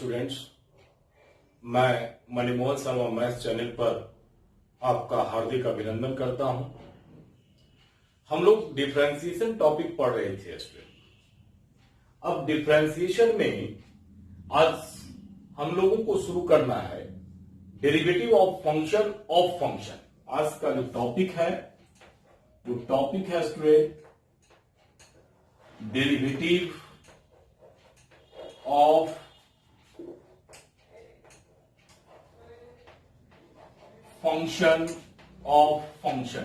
Students, मैं Manimohan Sharma maths channel पर आपका हार्दिक अभिनंदन करता हूं। हम लोग डिफरेंशिएशन टॉपिक पढ़ रहे थे स्टूडेंट। अब डिफरेंशिएशन में आज हम लोगों को शुरू करना है derivative of function of function. आज का जो टॉपिक है student derivative of function of function.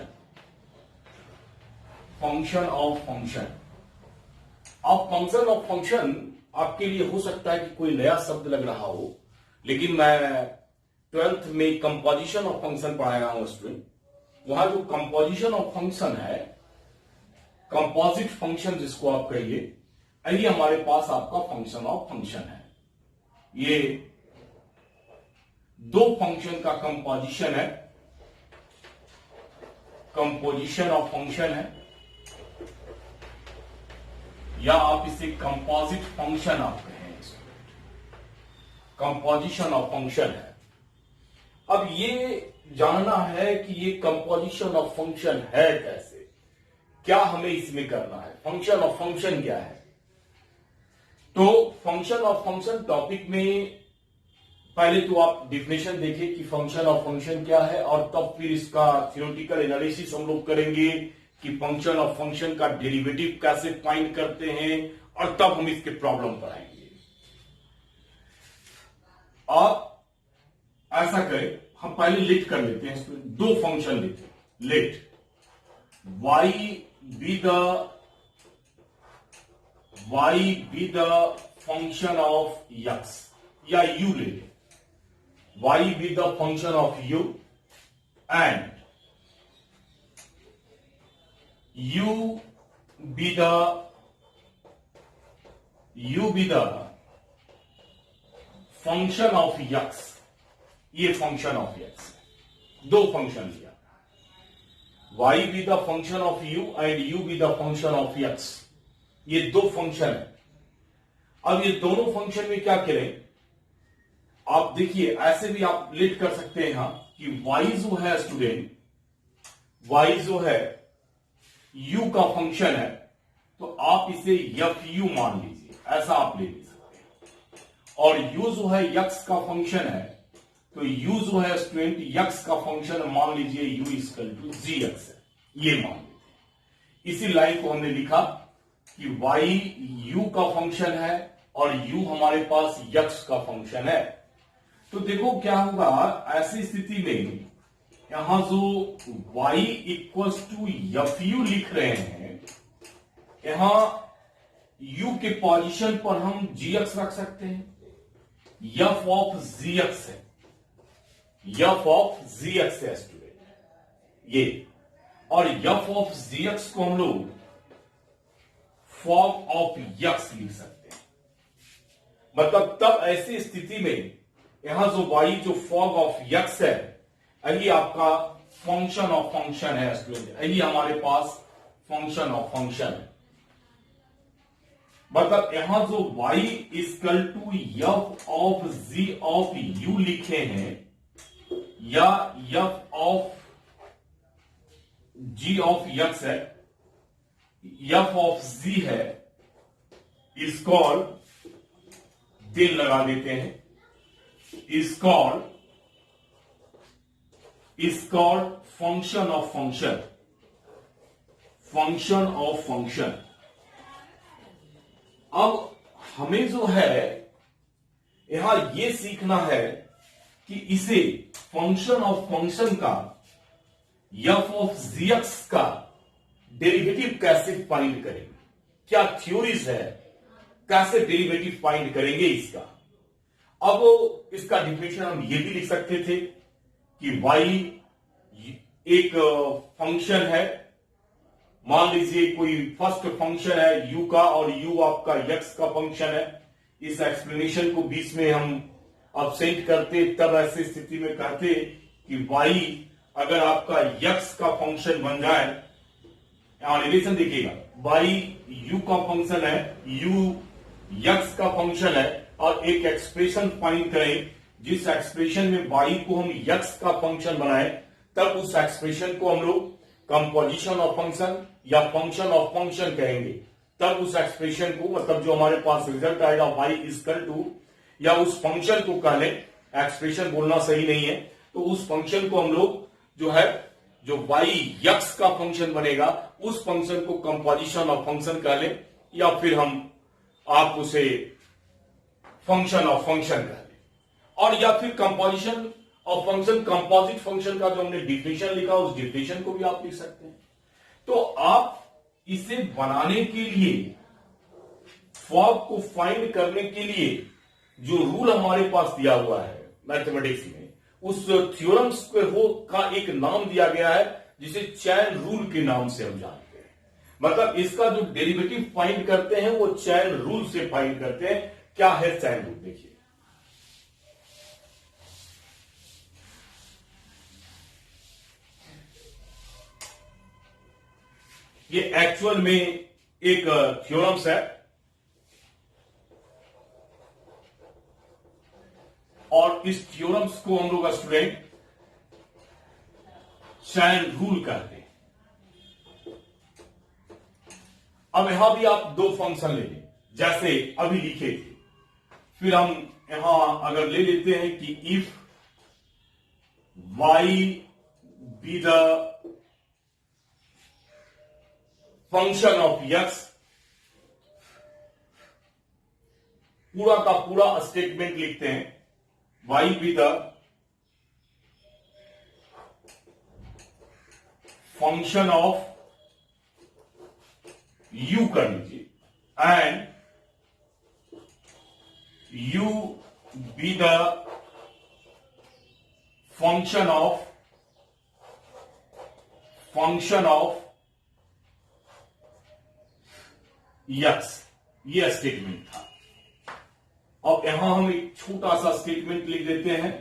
Function of function. अब फंक्शन ऑफ फंक्शन आपके लिए हो सकता है कि कोई नया शब्द लग रहा हो, लेकिन मैं 12th में कंपोजिशन ऑफ फंक्शन पढ़ाया हूं स्टूडेंट। वहां जो कंपोजिशन ऑफ फंक्शन है, कंपोजिट फंक्शन जिसको आप कहिए, ये हमारे पास आपका फंक्शन ऑफ फंक्शन है। ये दो फंक्शन का कंपोजिशन है, कंपोजिशन ऑफ फंक्शन है, या आप इसे कंपोजिट फंक्शन आप कहें। कंपोजिशन ऑफ फंक्शन है। अब ये जानना है कि ये कंपोजिशन ऑफ फंक्शन है कैसे, क्या हमें इसमें करना है, फंक्शन ऑफ फंक्शन क्या है। तो फंक्शन ऑफ फंक्शन टॉपिक में पहले तो आप डिफिनेशन देखें कि फंक्शन ऑफ फंक्शन क्या है, और तब फिर इसका थ्योरेटिकल एनालिसिस हम लोग करेंगे कि फंक्शन ऑफ फंक्शन का डेरिवेटिव कैसे फाइंड करते हैं, और तब हम इसके प्रॉब्लम पढ़ाएंगे। आप ऐसा करें, हम पहले लेट कर लेते हैं, दो फंक्शन लेते हैं। Let y be the function of x, या u ले लें। y be the function of u and u be the function of x। ये फंक्शन ऑफ x, दो फंक्शन लिया, y be the function of u and u be the function of x। ये दो function है। अब ये दोनों function में क्या करें, आप देखिए, ऐसे भी आप लेट कर सकते हैं यहां कि y जो है स्टूडेंट, y जो है u का फंक्शन है, तो आप इसे fu मान लीजिए, ऐसा आप ले सकते हैं। और u जो है x का फंक्शन है, तो u जो है स्टूडेंट x का फंक्शन मान लीजिए u = gx है, ये मान लीजिए। इसी लाइन को हमने लिखा कि y u का फंक्शन है और u हमारे पास x का फंक्शन है। तो देखो क्या होगा, ऐसी स्थिति में यहां जो y = fu लिख रहे हैं, यहां u के पोजीशन पर हम gx रख सकते हैं। f of gx है, f of gx है स्टूडेंट ये, और f of gx को हम लोग फॉर्म ऑफ x लिख सकते हैं। मतलब तब ऐसी स्थिति में यहां जो y जो फॉर्म ऑफ x है, यही आपका फंक्शन ऑफ फंक्शन है स्टूडेंट, यही हमारे पास फंक्शन ऑफ फंक्शन है। मतलब यहां जो y = f of g of u लिखे हैं, या f of g of x है, f of z है, इज कॉल्ड, दिल लगा देते हैं, is called function of function, function of function. अब हमें जो है यहां ये सीखना है कि इसे फंक्शन ऑफ फंक्शन का f of gx का डेरिवेटिव कैसे फाइंड करेंगे, क्या थ्योरीज है, कैसे डेरिवेटिव फाइंड करेंगे इसका। अब इसका डिफिनेशन हम ये भी लिख सकते थे कि y एक फंक्शन है, मान लीजिए कोई फर्स्ट फंक्शन है u का, और u आपका x का फंक्शन है। इस एक्सप्लेनेशन को बीच में हम अब्सेंट करते, तब ऐसी स्थिति में कहते कि y अगर आपका x का फंक्शन बन जाए, यहां रिलेशन देखिएगा, y u का फंक्शन है, u x का फंक्शन है, और एक एक्सप्रेशन फाइंड करें जिस एक्सप्रेशन में y को हम x का फंक्शन बनाए, तब उस एक्सप्रेशन को हम लोग कंपोजिशन ऑफ फंक्शन या फंक्शन ऑफ फंक्शन कहेंगे। तब उस एक्सप्रेशन को, मतलब जो हमारे पास रिजल्ट आएगा y इक्वल टू, या उस फंक्शन को कह लें, एक्सप्रेशन बोलना सही नहीं है, तो उस फंक्शन को हम लोग जो है, जो y x का फंक्शन बनेगा, उस फंक्शन को कंपोजिशन ऑफ फंक्शन कह लें, या फिर आप उसे फंक्शन ऑफ फंक्शन कह लें, और या फिर composition of function, composite function का जो हमने डिफिनेशन लिखा उस डिफिनेशन को भी आप लिख सकते हैं। तो आप इसे बनाने के लिए, फॉग को फाइंड करने के लिए जो रूल हमारे पास दिया हुआ है मैथमेटिक्स में, उस थ्योरम्स का एक नाम दिया गया है जिसे चैन रूल के नाम से हम जानते हैं। मतलब इसका जो डेरिवेटिव फाइंड करते हैं वो चैन रूल से फाइंड करते हैं। क्या है चैन रूल, देखिए। ये एक्चुअल में एक थ्योरम्स है और इस थ्योरम्स को हम लोग स्टूडेंट चैन रूल कहते हैं। अब यहां भी आप दो फंक्शन ले लें जैसे अभी लिखे थे, फिर हम यहां अगर ले लेते हैं कि if y be the function of x, पूरा का पूरा स्टेटमेंट लिखते हैं, y be the function of u कर लीजिए, and u be the function of x। ये स्टेटमेंट था। अब यहां हम एक छोटा सा स्टेटमेंट लिख देते हैं।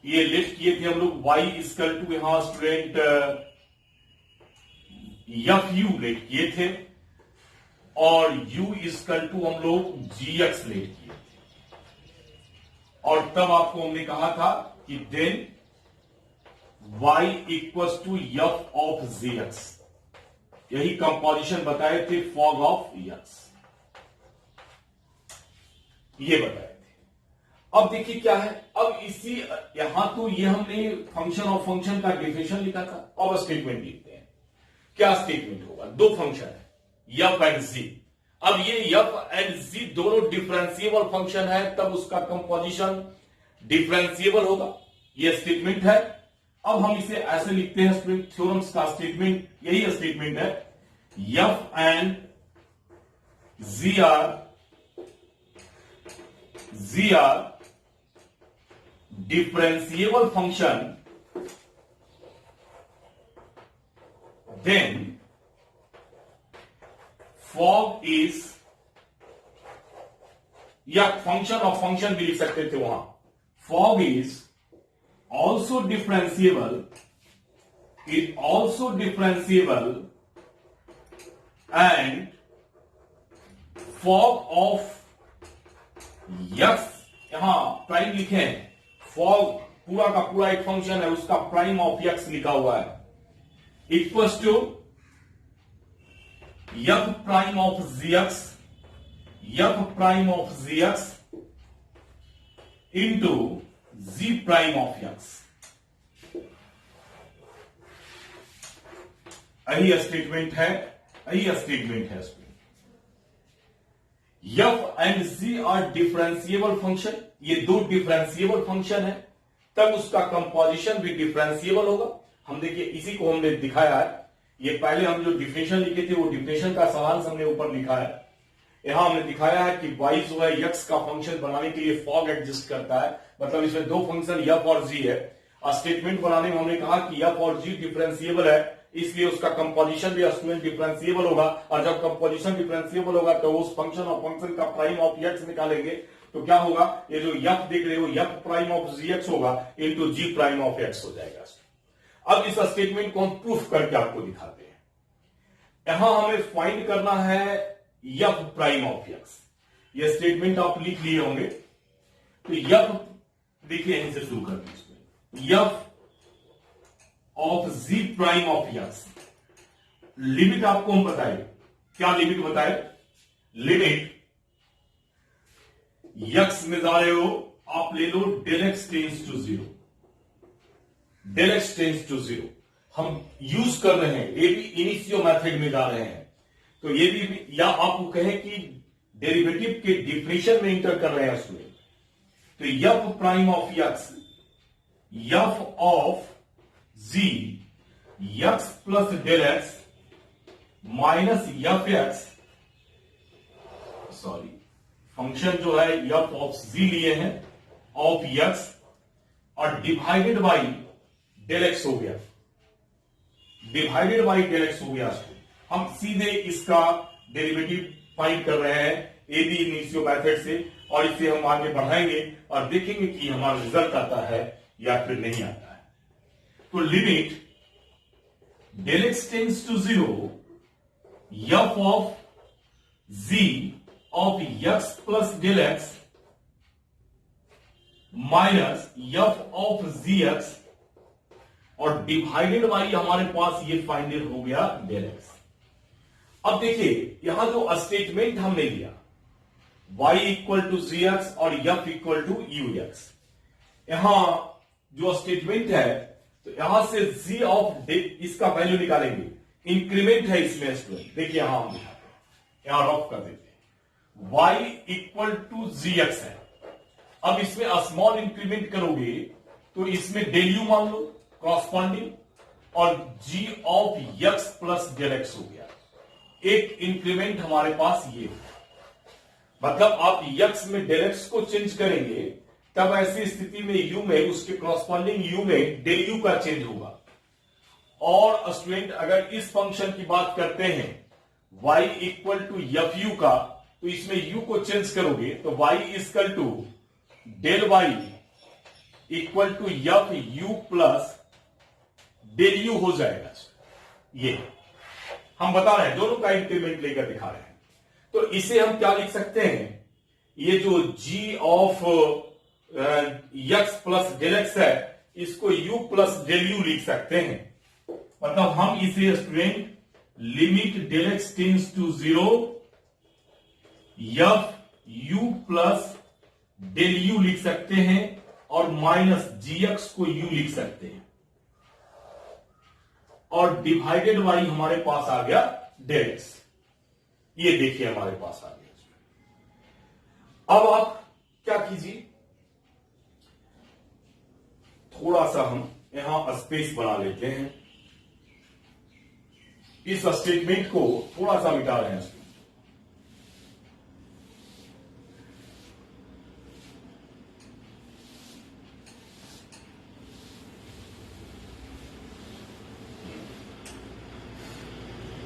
ये लिस्ट किए थे हम लोग, y इक्वल टू, यहां स्टूडेंट एफ यू लेट किए थे, और u इक्वल टू हम लोग gx लेट किए थे। और तब आपको हमने कहा था कि then y equal to F of gx, यही कंपोजिशन बताए थे फॉग ऑफ x, ये बताए थे। अब देखिए क्या है, अब इसी यहां तो ये हमने फंक्शन ऑफ फंक्शन का डेफिनेशन लिखा था। अब स्टेटमेंट लिखते हैं। क्या स्टेटमेंट होगा, दो फंक्शन है f एंड g। अब ये f एंड g दोनों डिफरेंशिएबल फंक्शन है, तब उसका कंपोजिशन डिफरेंशिएबल होगा, ये स्टेटमेंट है। अब हम इसे ऐसे लिखते हैं, थ्योरम्स का स्टेटमेंट यही स्टेटमेंट है, f and g are differentiable function, then fog is, या फंक्शन ऑफ फंक्शन भी लिख सकते थे वहां, fog is also differentiable, and fog of x, यहां प्राइम लिखे हैं, फॉग पूरा का पूरा एक फंक्शन है, उसका प्राइम ऑफ x लिखा हुआ है, equals to f prime of gx into g prime of x। यही स्टेटमेंट है f and g are differentiable function, ये दो डिफरेंशिएबल फंक्शन है, तब उसका कंपोजिशन भी डिफरेंशिएबल होगा। हम देखिए इसी को हमने दिखाया है, ये पहले हम जो डिफिनेशन लिखे थे वो डिफिनेशन का सारांश हमने ऊपर लिखा है। यहां हमने दिखाया है कि y जो है x का फंक्शन बनाने के लिए फॉग एग्जिस्ट करता है, मतलब इसमें दो फंक्शन f और g है। स्टेटमेंट बनाने में हमने कहा कि f और g डिफरेंशिएबल है, इसलिए उसका कंपोजिशन भी स्टूडेंट डिफरेंशिएबल होगा, और जब कंपोजिशन डिफरेंशिएबल होगा तो उस फंक्शन ऑफ फंक्शन का प्राइम ऑफ x निकालेंगे, तो क्या होगा, ये जो f देख रहे हो f प्राइम ऑफ gx होगा into g prime of x हो जाएगा। अब इस स्टेटमेंट को हम प्रूफ करके आपको दिखाते हैं। यहां हमें फाइंड करना है f प्राइम ऑफ x। ये स्टेटमेंट आप लिख लिए होंगे। तो यफ देखिए यहीं से शुरू करते हैं। F of G prime of X, limit आपको हम बताए, क्या लिमिट बताए? लिमिट यक्स में जा रहे हो आप, ले लो del x tends to zero, del x tends to zero हम यूज कर रहे हैं, ये भी इनिशियो मेथड में जा रहे हैं। तो ये भी, या आपको कहें कि डेरिवेटिव के डिफिनेशन में इंटर कर रहे हैं उसमें। तो F prime of X, F of G X plus del X minus F X, sorry function जो है यफ ऑफ जी लिए हैं ऑफ यक्स और डिवाइडेड बाई डेल एक्स हो गया, डिवाइडेड बाई डेल एक्स हो गया। हम सीधे इसका डेरिवेटिव फाइंड कर रहे हैं ए बी इनिशियो मेथड से, और इसे हम आगे बढ़ाएंगे और देखेंगे कि हमारा रिजल्ट आता है या फिर नहीं आता है। तो limit del x tends to zero F of ji of X plus del X minus F of ji x और डिवाइडेड बाई हमारे पास ये फाइनल हो गया डेल एक्स। अब देखिए यहां जो स्टेटमेंट हमने लिया y equal to g x और f equal to u x, यहां जो स्टेटमेंट है तो यहां से g ऑफ इसका वैल्यू निकालेंगे, इंक्रीमेंट है इसमें स्टूडेंट। देखिए यहां हम दिखाते हैं, यहां रफ कर देते हैं, y equal to g x है। अब इसमें स्मॉल इंक्रीमेंट करोगे तो इसमें डेल यू मान लो कॉरस्पॉन्डिंग, और g of x plus del x हो गया। एक इंक्रीमेंट हमारे पास ये, मतलब आप x में डेल एक्स को चेंज करेंगे तब ऐसी स्थिति में u में उसके कॉरस्पॉन्डिंग u में डेल यू का चेंज होगा। और स्टूडेंट अगर इस फंक्शन की बात करते हैं y equal to f u का, तो इसमें u को चेंज करोगे तो y equal to del y equal to f u plus del u हो जाएगा। ये हम बता रहे हैं, दोनों का इंक्रीमेंट लेकर दिखा रहे हैं। तो इसे हम क्या लिख सकते हैं, ये जो g of x plus del x है इसको u प्लस डेल यू लिख सकते हैं। मतलब हम इसे student limit del x tends to zero f u plus del u लिख सकते हैं और माइनस जी एक्स को u लिख सकते हैं, और डिवाइडेड बाई हमारे पास आ गया डेल एक्स। ये देखिए हमारे पास आ गया। अब आप क्या कीजिए, थोड़ा सा हम यहां स्पेस बना लेते हैं, इस स्टेटमेंट को थोड़ा सा मिटा रहे हैं।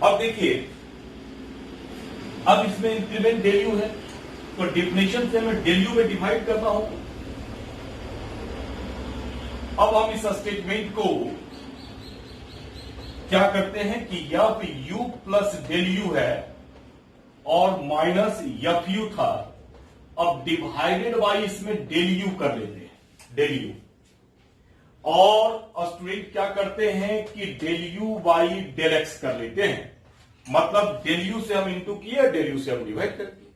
अब देखिए, अब इसमें इंक्रीमेंट डेल यू है तो डिफिनेशन से हमें डेल यू में डिवाइड करना होगा। अब हम इस स्टेटमेंट को क्या करते हैं कि f u plus del u है और माइनस एफ यू था, अब डिवाइडेड बाई इसमें डेल यू कर लेते हैं, डेल यू। और स्टूडेंट क्या करते हैं कि del u by del x कर लेते हैं, मतलब डेल यू से हम इंटू किए, डेल यू से हम डिवाइड कर दिए,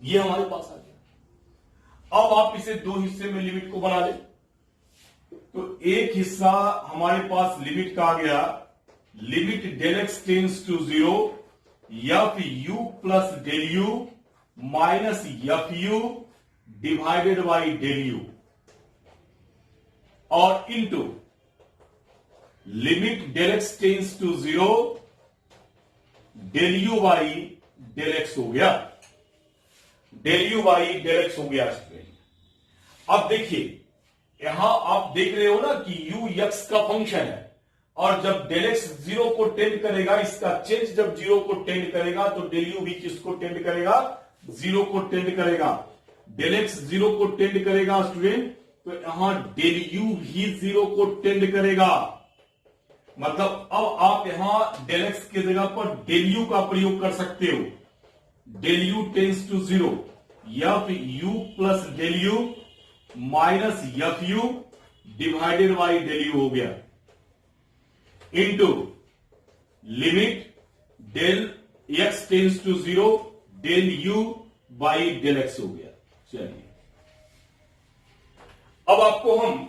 ये हमारे पास आ गया। अब आप इसे दो हिस्से में लिमिट को बना ले, तो एक हिस्सा हमारे पास लिमिट का आ गया, limit del x tends to zero f u plus del u minus f u divided by del u, और into limit del x tends to zero del u by del x हो गया, del u by del x हो गया। अब देखिए यहां आप देख रहे हो ना कि u x का फंक्शन है, और जब डेल एक्स जीरो को टेंड करेगा, इसका चेंज जब जीरो को टेंड करेगा तो डेल यू भी किसको टेंड करेगा, जीरो को टेंड करेगा। डेल एक्स जीरो को टेंड करेगा स्टूडेंट, तो यहां डेल यू ही जीरो को टेंड करेगा। मतलब अब आप यहां डेल एक्स की जगह पर डेल यू का प्रयोग कर सकते हो, del u tends to zero, f u plus del u minus f u divided by del u हो गया, into limit del x tends to 0 del u by del x हो गया। चलिए अब आपको हम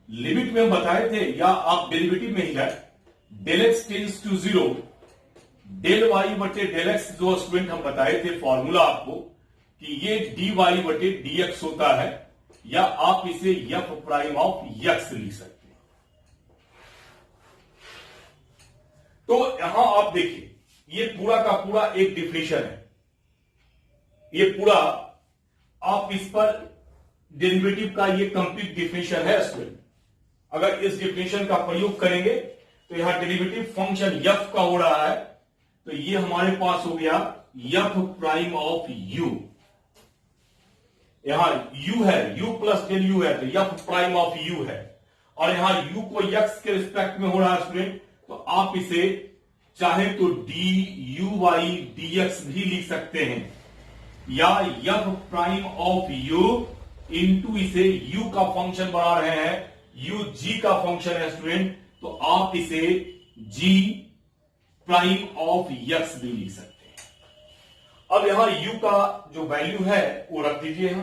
लिमिट में हम बताए थे, या आप डेरिवेटिव में ही है, del x tends to 0 del y बटे डेल एक्स, जो स्टूडेंट हम बताए थे फॉर्मूला आपको कि ये डी वाई बटे डी एक्स होता है, या आप इसे एफ प्राइम ऑफ एक्स लिख सकते हैं। तो यहां आप देखिए, ये पूरा का पूरा एक डिफिनेशन है, ये पूरा आप इस पर डेरिवेटिव का ये कंप्लीट डिफिनेशन है स्टूडेंट। अगर इस डिफिनेशन का प्रयोग करेंगे तो यहां डेरिवेटिव फंक्शन एफ का हो रहा है, तो ये हमारे पास हो गया एफ प्राइम ऑफ यू। यहां u है, u प्लस डेल यू है, तो एफ प्राइम ऑफ u है, और यहां u को x के रिस्पेक्ट में हो रहा है स्टूडेंट, तो आप इसे चाहे तो d u y d x भी लिख सकते हैं, या f prime of u into इसे u का फंक्शन बना रहे हैं, u g का फंक्शन है स्टूडेंट, तो आप इसे g प्राइम ऑफ x भी लिख सकते हैं। अब यहां u का जो वैल्यू है वो रख दीजिए यहां,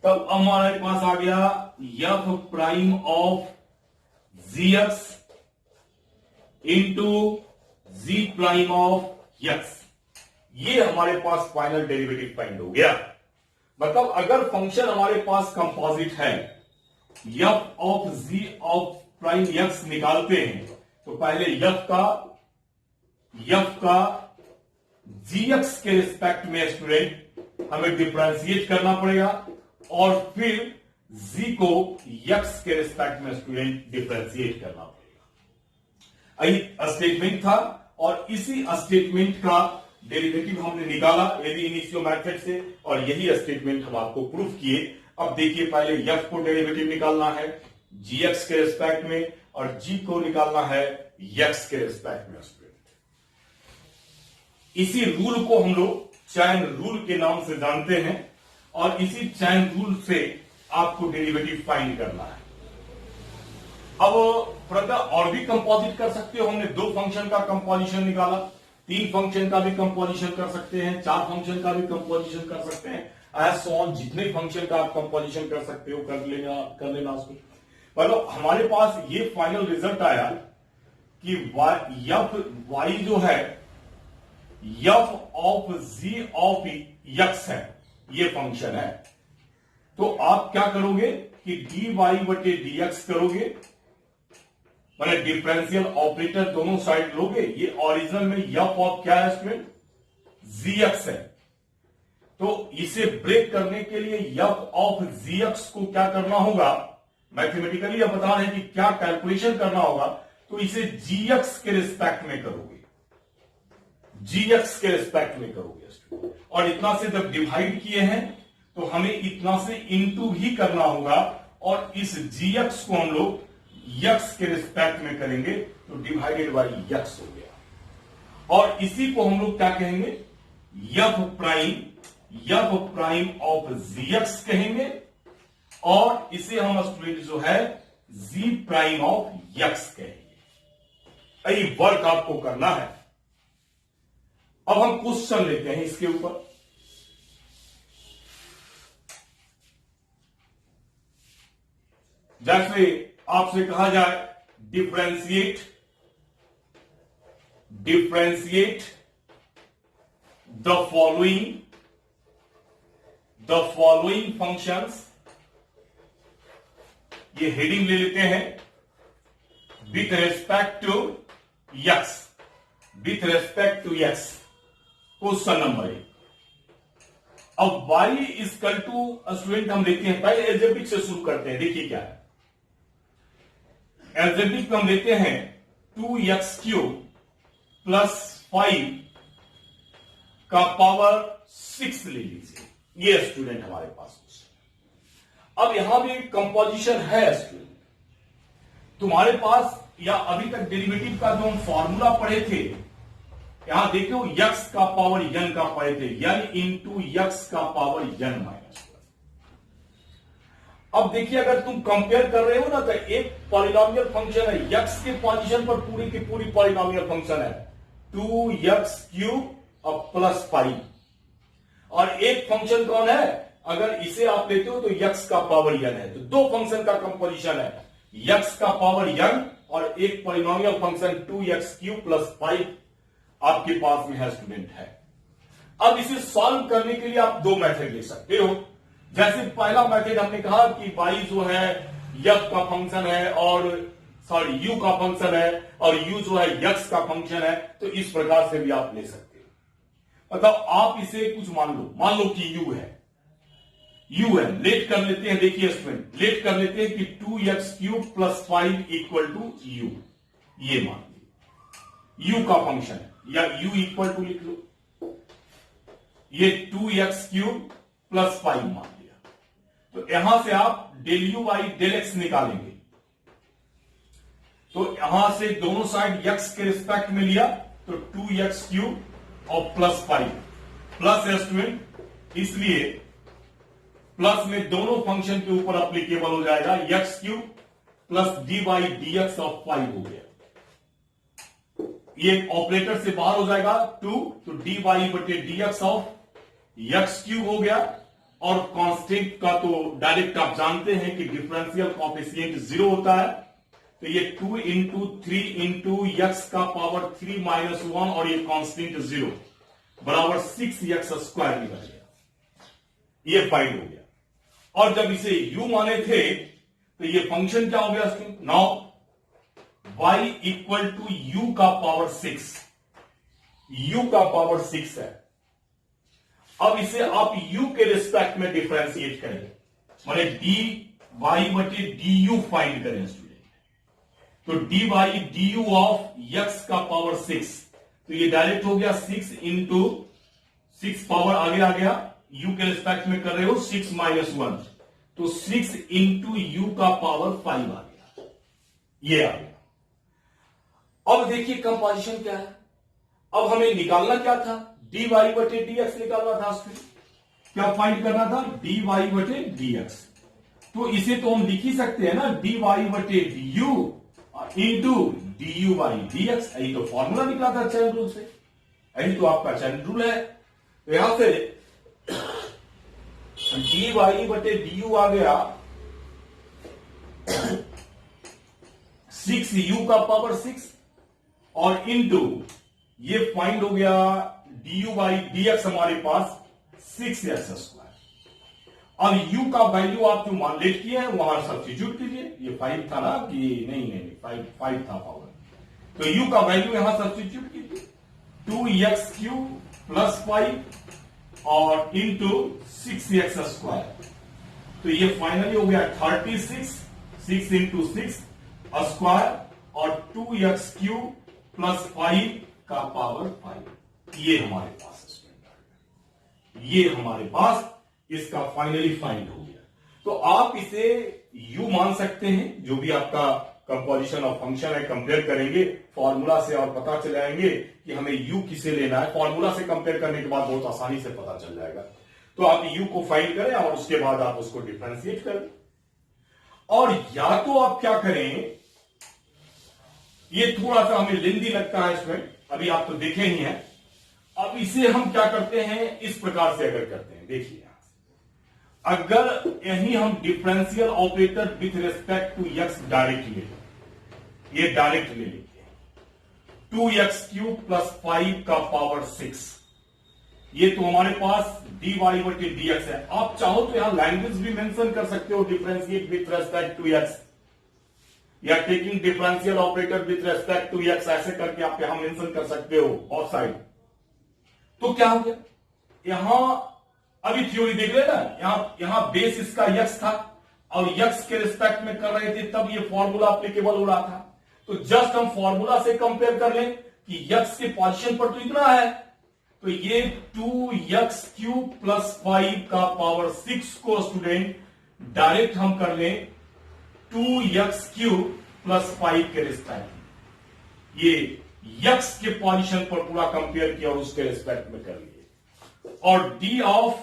तब हमारे पास आ गया f prime of ji x into g prime of x, ये हमारे पास फाइनल डेरिवेटिव फाइंड हो गया। मतलब अगर फंक्शन हमारे पास कंपोजिट है, f of ji of prime x निकालते हैं, तो पहले एफ का जी एक्स के रिस्पेक्ट में स्टूडेंट हमें डिफरेंशिएट करना पड़ेगा, और फिर जी को एक्स के रिस्पेक्ट में स्टूडेंट डिफरेंशिएट करना पड़ेगा। यही स्टेटमेंट था, और इसी स्टेटमेंट का डेरिवेटिव हमने निकाला यदि इनिशियो मेथड से, और यही स्टेटमेंट हम आपको प्रूफ किए। अब देखिए, पहले एफ को डेरिवेटिव निकालना है जी एक्स के रिस्पेक्ट में, और जी को निकालना है एक्स के रिस्पेक्ट में स्टूडेंट। इसी रूल को हम लोग चैन रूल के नाम से जानते हैं, और इसी चैन रूल से आपको डेरिवेटिव फाइंड करना है। अब फर्दर और भी कंपोजिट कर सकते हो, हमने 2 फंक्शन का कंपोजिशन निकाला, 3 फंक्शन का भी कंपोजिशन कर सकते हैं, 4 फंक्शन का भी कंपोजिशन कर सकते हैं, एज ऑन जितने फंक्शन का आप कंपोजिशन कर सकते हो कर लेना उसको। मतलब हमारे पास ये फाइनल रिजल्ट आया कि एफ वाई जो है f of ji of x है, ये फंक्शन है। तो आप क्या करोगे कि डी वाई बटे डी एक्स करोगे, मतलब डिफरेंशियल ऑपरेटर दोनों साइड लोगे। ये ओरिजिनल में एफ ऑफ क्या है स्टूडेंट, जी एक्स है, तो इसे ब्रेक करने के लिए एफ ऑफ जी एक्स को क्या करना होगा, मैथमेटिकली आप बता रहे हैं कि क्या कैलकुलेशन करना होगा, तो इसे जी एक्स के रिस्पेक्ट में करोगे, जी एक्स के रिस्पेक्ट में करोगे, और इतना से जब डिवाइड किए हैं तो हमें इतना से इनटू भी करना होगा, और इस जी एक्स को हम लोग एक्स के रिस्पेक्ट में करेंगे, तो डिवाइडेड बाई एक्स हो गया। और इसी को हम लोग क्या कहेंगे, f prime of ji x कहेंगे, और इसे हम स्टूडेंट जो है जी प्राइम ऑफ एक्स कहेंगे। यही वर्क आपको करना है। अब हम क्वेश्चन लेते हैं इसके ऊपर। जैसे आपसे कहा जाए डिफरेंशिएट द फॉलोइंग फंक्शंस, ये हेडिंग ले लेते हैं, with respect to x, question number 1। अब y इक्वल टू स्टूडेंट हम लेते हैं, पहले एल्जेब्रिक से शुरू करते हैं। देखिए क्या है, एल्जेब्रिक हम लेते हैं 2x³ प्लस 5 का पावर 6 ले लीजिए, ये स्टूडेंट हमारे पास। अब यहां भी कंपोजिशन है स्टूडेंट तुम्हारे पास, या अभी तक डेरिवेटिव का जो हम फॉर्मूला पढ़े थे, यहां देखो यक्स का पावर यन का पढ़े थे, यन इंटू यक्स का पावर यन माइनस। अब देखिए अगर तुम कंपेयर कर रहे हो ना, तो एक पॉलिनोमियल फंक्शन है, यक्स के पोजीशन पर पूरी की पूरी पॉलिनोमियल फंक्शन है 2x³ और प्लस 5, और एक फंक्शन कौन है, अगर इसे आप लेते हो तो यक्स का पावर यन है। तो दो फंक्शन का कंपोजिशन है, यक्स का पावर यन और एक पॉलिनोमियल फंक्शन 2x³ प्लस 5 आपके पास में है स्टूडेंट है। अब इसे सॉल्व करने के लिए आप दो मेथड ले सकते हो। जैसे पहला मेथड हमने कहा कि y जो है यफ का फंक्शन है और यू का फंक्शन है और u जो है यक्स का फंक्शन है, तो इस प्रकार से भी आप ले सकते हो। मतलब आप इसे कुछ मान लो कि u है, लेट कर लेते हैं, देखिए स्टूडेंट लेट कर लेते हैं कि 2x³ plus 5 equal to u, ये मान लीजिए u का फंक्शन है, या u इक्वल टू लिख लो, ये 2x³ प्लस 5 मान लिया। तो यहां से आप del u by del x निकालेंगे, तो यहां से दोनों साइड x के रिस्पेक्ट में लिया तो 2x³ और प्लस 5 प्लस है स्टूडेंट, इसलिए प्लस में दोनों फंक्शन के ऊपर अप्लीकेबल हो जाएगा, x³ plus d by d x of 5 हो गया, ये ऑपरेटर से बाहर हो जाएगा 2, तो डी बाई बटे डी एक्स ऑफ x³ हो गया, और कांस्टेंट का तो डायरेक्ट आप जानते हैं कि डिफरेंशियल कोएफिशिएंट 0 होता है, तो ये 2 इंटू 3 इंटू x का पावर 3 माइनस 1 और ये कांस्टेंट 0 बराबर 6x² निकल गया, ये फाइंड हो गया। और जब इसे u माने थे तो ये फंक्शन क्या हो गया student, now y equal to u का पावर 6, u का पावर 6 है। अब इसे आप u के रिस्पेक्ट में डिफरेंशिएट करेंगे, माने डी वाई बटे डी यू फाइंड करें स्टूडेंट, तो d y d u of x का पावर 6, तो ये डायरेक्ट हो गया 6 इंटू 6 पावर आगे आ गया, u के रिस्पेक्ट में कर रहे हो 6 माइनस 1, तो 6 इंटू यू का पावर 5 आ गया, ये आ गया। अब देखिए कंपोजिशन क्या है, अब हमें निकालना क्या था, डी वाई बटे डी एक्स निकालना था, क्या फाइंड करना था, डी वाई बटे डी एक्स। तो इसे तो हम लिख ही सकते हैं ना, डी वाई बटे d you into D u by d x, यही तो फॉर्मूला निकला था चैन रूल से, यही तो आपका चैन रूल है। तो यहां से डी वाई बटे डी यू आ गया 6u का पावर 6 और इंटू ये फाइंड हो गया D u by d x हमारे पास 6x²। अब u का वैल्यू आप जो मान लेट किए हैं वहां सब्स्टिट्यूट कीजिए, ये 5 था ना कि नहीं 5 था पावर, तो u का वैल्यू यहां सब्स्टिट्यूट कीजिए 2x³ प्लस 5 और इंटू 6x², तो ये फाइनली हो गया 36, 6 इंटू 6 स्क्वायर और 2x³ प्लस 5 का पावर 5, ये हमारे पास ये हमारे पास इसका फाइनली फाइंड हो गया। तो आप इसे u मान सकते हैं, जो भी आपका कंपोजिशन ऑफ फंक्शन है, कंपेयर करेंगे फॉर्मूला से और पता चल जाएंगे कि हमें u किसे लेना है, फॉर्मूला से कंपेयर करने के बाद बहुत आसानी से पता चल जाएगा। तो आप u को फाइंड करें और उसके बाद आप उसको डिफरेंशिएट करें, और या तो आप क्या करें, ये थोड़ा सा हमें लेंदी लगता है इसमें, अभी आप तो देखे ही हैं। अब इसे हम क्या करते हैं, इस प्रकार से अगर करते हैं, देखिए अगर यही हम differential operator with respect to x direct ले, ये डायरेक्ट ले लेते हैं 2x³ प्लस 5 का पावर 6, ये तो हमारे पास dy बटे dx है। आप चाहो तो यहां लैंग्वेज भी मेंशन कर सकते हो, differentiate with respect to x, या taking differential operator with respect to x, ऐसे करके आप यहां मेंशन कर सकते हो ऑफ साइड। तो क्या हो गया, यहां अभी थ्योरी देख रहे ना, यहां बेस इसका x था और x के रिस्पेक्ट में कर रहे थे, तब ये फॉर्मूला एप्लीकेबल हो रहा था। तो जस्ट हम फॉर्मूला से कंपेयर कर लें कि x के पोजीशन पर तो इतना है, तो ये 2x³ प्लस 5 का पावर 6 को स्टूडेंट डायरेक्ट हम कर लें 2x³ प्लस 5 के रिस्पेक्ट, ये यक्स के पोजीशन पर पूरा कंपेयर किया और उसके रिस्पेक्ट में कर लिए, और डी ऑफ